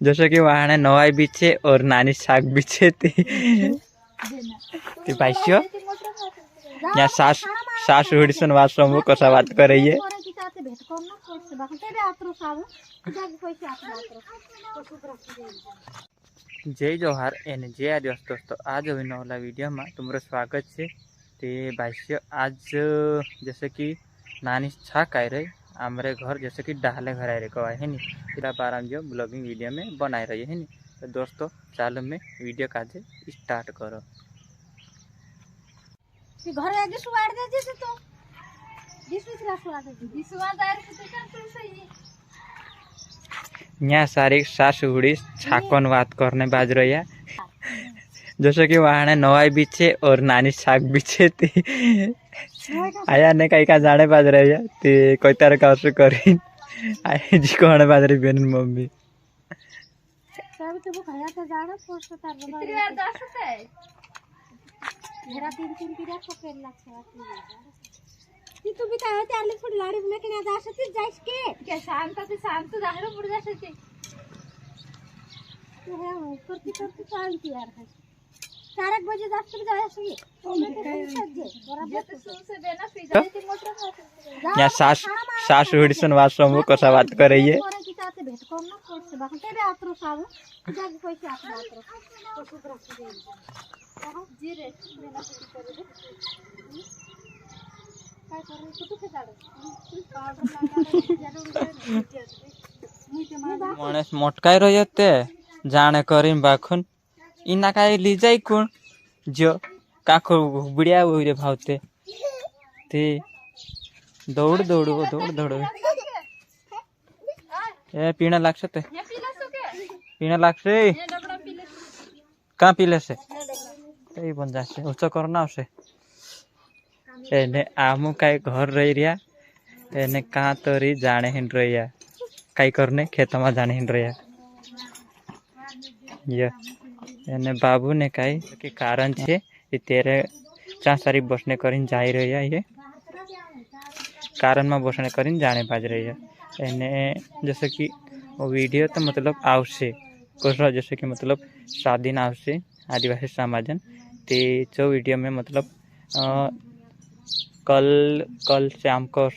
जैसे कि वहाँ नवाई बीचे और नानी शाक बीचे थी भाइसियो यहाँ सास हुडीसन वासमु कसा बात कर रही है। जय जोहार एने जय आदिवासी दोस्तों, आज अभी नवला वीडियो में तुम्हारा स्वागत है। ते भाइसियो आज जैसे कि नानी छाक आए रही हमारे घर, जैसे कि डाले घर आए रहे कवा है नी, फिर बार हम जो ब्लॉगिंग वीडियो में बनाए रही है नी। तो दोस्तों चालो में वीडियो काजे स्टार्ट करो। घर आगे सुवाड़ दे जे तो दिसुसरा सुवाड़ दे दिसुवा दार से तो सही। यहाँ सारी सास हुडी छाकन बात करने बाज रही है, जैसे कि वहाँ नवाई बीचे और नानी शाक बीचे थी आया ने कहीं का जाने बाज रही है ते कोई तरह का उससे करी आए जी को आने बाज रही बहन मम्मी सब तो वो खाया तो जाना पोस्ट तार बना इतनी बार 10 है मेरा 3 पीरियड को पेन लगता तू भी कहा थे आले फुट लाड़ी में के जा सकती जाइस के शांत जाहरो पड़ जा सकती तो है करती शांति यार है 4 बजे 10 बजे जा सके तो मैं तो सजे बराबर तो सुन से देना फिर थी मोटर यहाँ सास हुडीसन वासमु कसा बात कर रही है। भेट करना कोर्स बाकी बे आत्रो साबु जाके पैसे आत्रो तो सुपर दे जी रे देना कर दे काय कर रही तू मनेस मोटकाई रही जाने करीन बाखुन इना का ली जाई कुण जो काखो बुढ़िया हुई भावते ते दौड़ ए पीना लागते पीना लागसे कहाँ पीले से ए बन जासे उच्च करना उसे एने आमु काई घर रही रिया एने कहाँ तरी जाने हिन रही काई करने खेत में जाने हिन रही ये एने बाबू ने काई के कारण छे ये तेरे चा सारी बसने करीन जाई रही है, ये कारण में बसने करीन जाने बाज रही है। एने जैसे कि वो वीडियो तो मतलब आवश्य कुछ जैसे कि मतलब शादी ना आवश्य आदिवासी समाजन ते जो वीडियो में मतलब कल शाम को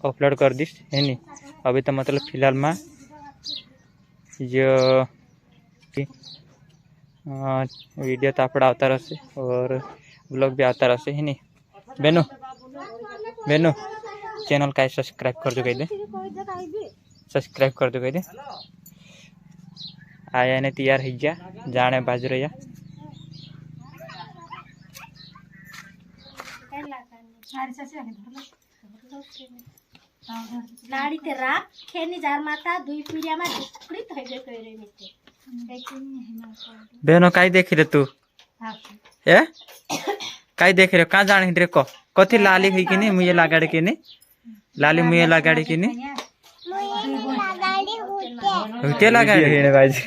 अपलोड कर दिस है नी। अभी तो मतलब फिलहाल में जो वीडियो तो आप आता रहे और ब्लॉग भी आता रहे है नी। बेनू चैनल का सब्सक्राइब कर दो, कह दे सब्सक्राइब कर दो, कह दे आया ने तैयार है जा जाने बाज रही लाड़ी ते रात खेनी जार माता दुई पीरिया में दुकड़ी थैबे कइरे मिते बेनो काई देख रे तू ए काई देख रे का जाने रे को कथि लाली है कि नहीं मुझे लगाड़े कि नहीं लाली मुझे लगाड़े कि नहीं होते लगाड़े है बाजी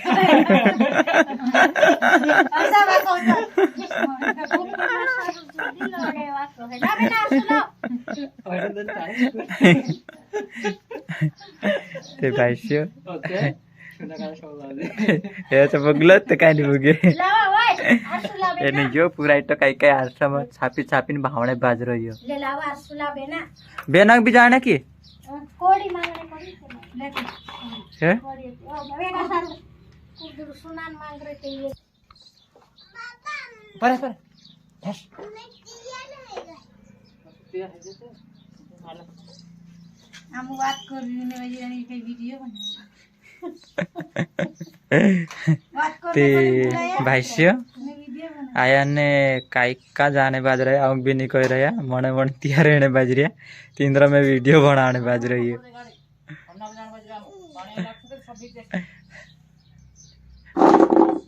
ते भाइसियो ये तो बगलत तो काई नहीं बुगे एने जो पूरा इतो काई काई आश्रम छापी भावने बाज रही हो ले लावा आसुला बेनक भी जाने की कोड़ी मांगने कोड़ी है बेगा सर कुछ सुनान मांग रहे थे ये पर हम बात कर रहे हैं के वीडियो ते भाइसियो आया ने काई का जाने बाज रहे हम भी नहीं कह रहे मने मन तिया रहने बाज रही है 3 में वीडियो बनाने बाज रही है।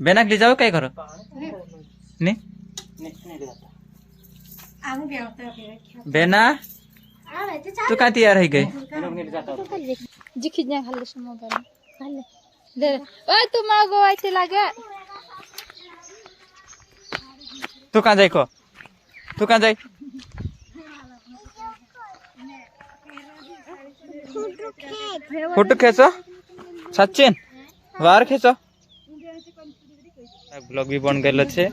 बेना ले जाओ क्या करो नहीं बेना तू का तैयार है गई जिखिnya खाली semua kan खाली दे ओए तू मागो आइते लागे तू कहाँ जाए को तू कहाँ जाए फोटो खींचो सचिन वार खींचो ब्लॉग भी बन गए छे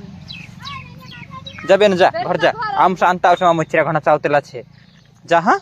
जा बेन जा घर जा आम शांता मच्छरा घना चावतेला छे जा हाँ।